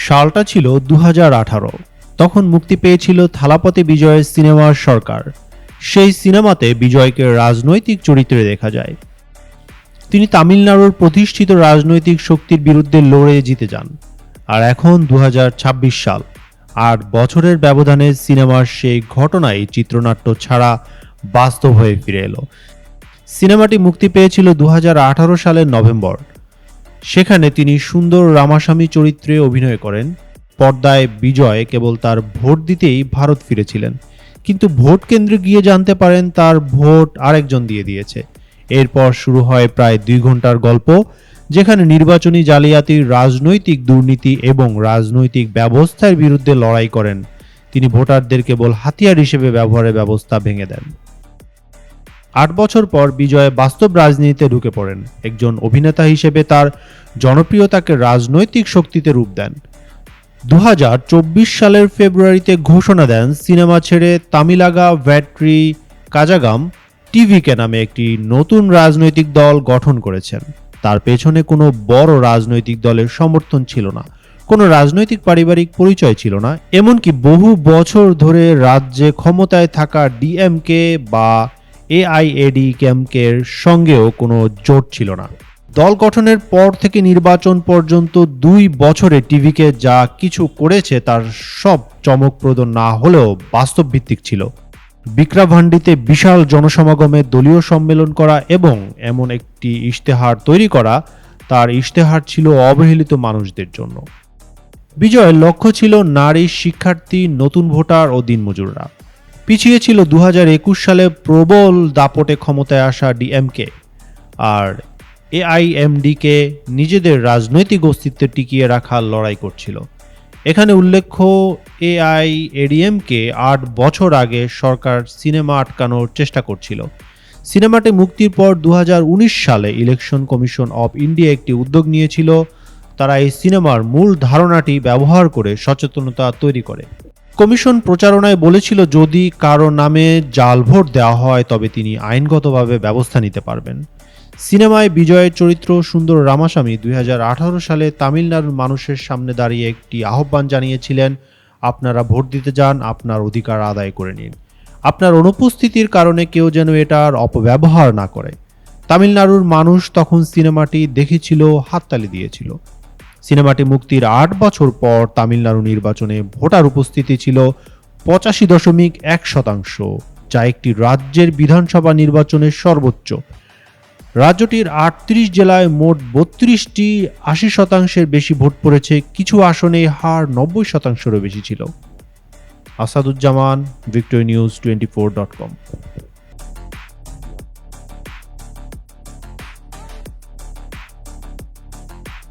সালটা ছিল 2018। তখন মুক্তি পেয়েছিল থালাপতি বিজয়ের সিনেমার সরকার। সেই সিনেমাতে বিজয়কে রাজনৈতিক চরিত্রে দেখা যায়। তিনি তামিলনাড়ুর প্রতিষ্ঠিত রাজনৈতিক শক্তির বিরুদ্ধে লড়ে জিতে যান। আর এখন 2026 সাল, 8 বছরের ব্যবধানে সিনেমার সেই ঘটনাই চিত্রনাট্য ছাড়া বাস্তব হয়ে ফিরে এলো। সিনেমাটি মুক্তি পেয়েছিল 2018 সালের নভেম্বর। সেখানে তিনি সুন্দর রামাস্বামী চরিত্রে অভিনয় করেন। পর্দায় বিজয় কেবল তার ভোট দিতেই ভারত ফিরেছিলেন, কিন্তু ভোট কেন্দ্রে গিয়ে জানতে পারেন তার ভোট আরেকজন দিয়ে দিয়েছে। এরপর শুরু হয় প্রায় 2 ঘন্টার গল্প, যেখানে নির্বাচনী জালিয়াতি, রাজনৈতিক দুর্নীতি এবং রাজনৈতিক ব্যবস্থার বিরুদ্ধে লড়াই করেন। তিনি ভোটারদের কেবল হাতিয়ার হিসেবে ব্যবহারের ব্যবস্থা ভেঙে দেন। 8 বছর পর বিজয় বাস্তব রাজনীতিতে ঢুকে পড়েন। একজন অভিনেতা হিসেবে তার জনপ্রিয়তাকে রাজনৈতিক শক্তিতে রূপ দেন। 2024 সালের ফেব্রুয়ারিতে ঘোষণা দেন সিনেমা ছেড়ে তামিলাগা ভ্যাট্রি কাজাগাম টিভিকে নামে একটি নতুন রাজনৈতিক দল গঠন করেছেন। তার পেছনে কোনো বড় রাজনৈতিক দলের সমর্থন ছিল না, কোনো রাজনৈতিক পারিবারিক পরিচয় ছিল না, এমনকি বহু বছর ধরে রাজ্যে ক্ষমতায় থাকা ডিএমকে বা এআইএডিএমকের সঙ্গেও কোনো জোট ছিল না। দল গঠনের পর থেকে নির্বাচন পর্যন্ত 2 বছরে টিভিকে যা কিছু করেছে তার সব চমকপ্রদ না হলেও বাস্তবভিত্তিক ছিল। বিক্রাভান্ডিতে বিশাল জনসমাগমে দলীয় সম্মেলন করা এবং এমন একটি ইশতেহার তৈরি করা, তার ইশতেহার ছিল অবহেলিত মানুষদের জন্য। বিজয়ের লক্ষ্য ছিল নারী, শিক্ষার্থী, নতুন ভোটার ও দিনমজুররা। পিছিয়ে ছিল 2021 সালে প্রবল দাপটে ক্ষমতায় আসা ডিএমকে আর এআইএমডিকে নিজেদের রাজনৈতিক অস্তিত্ব টিকিয়ে রাখার লড়াই করছিল। এখানে উল্লেখ্য, এআইএডিএমকে 8 বছর আগে সরকার সিনেমা আটকানোর চেষ্টা করছিল। সিনেমাটি মুক্তির পর 2019 সালে ইলেকশন কমিশন অফ ইন্ডিয়া একটি উদ্যোগ নিয়েছিল। তারা এই সিনেমার মূল ধারণাটি ব্যবহার করে সচেতনতা তৈরি করে। কমিশন প্রচারণায় বলেছিল, যদি কারো নামে জাল ভোট দেওয়া হয় তবে তিনি আইনগতভাবে ব্যবস্থা নিতে পারবেন। সিনেমায় বিজয়ের চরিত্র সুন্দর রামাস্বামী 2018 সালে তামিলনাড়ুর মানুষের সামনে দাঁড়িয়ে একটি আহ্বান জানিয়েছিলেন, আপনারা ভোট দিতে যান, আপনার অধিকার আদায় করে নিন। আপনার অনুপস্থিতির কারণে কেউ যেন এটার অপব্যবহার না করে। তামিলনাড়ুর মানুষ তখন সিনেমাটি দেখেছিল, হাততালি দিয়েছিল। সিনেমাটি মুক্তির 8 বছর পর তামিলনাড়ু নির্বাচনে ভোটার উপস্থিতি ছিল 85.1%, যা একটি রাজ্যের বিধানসভা নির্বাচনের সর্বোচ্চ। রাজ্যটির 38 জেলায় মোট 32টি 80%-এর বেশি ভোট পড়েছে। কিছু আসনে হার 90%-এরও বেশি ছিল। আসাদুজ্জামান, victorynews24.com।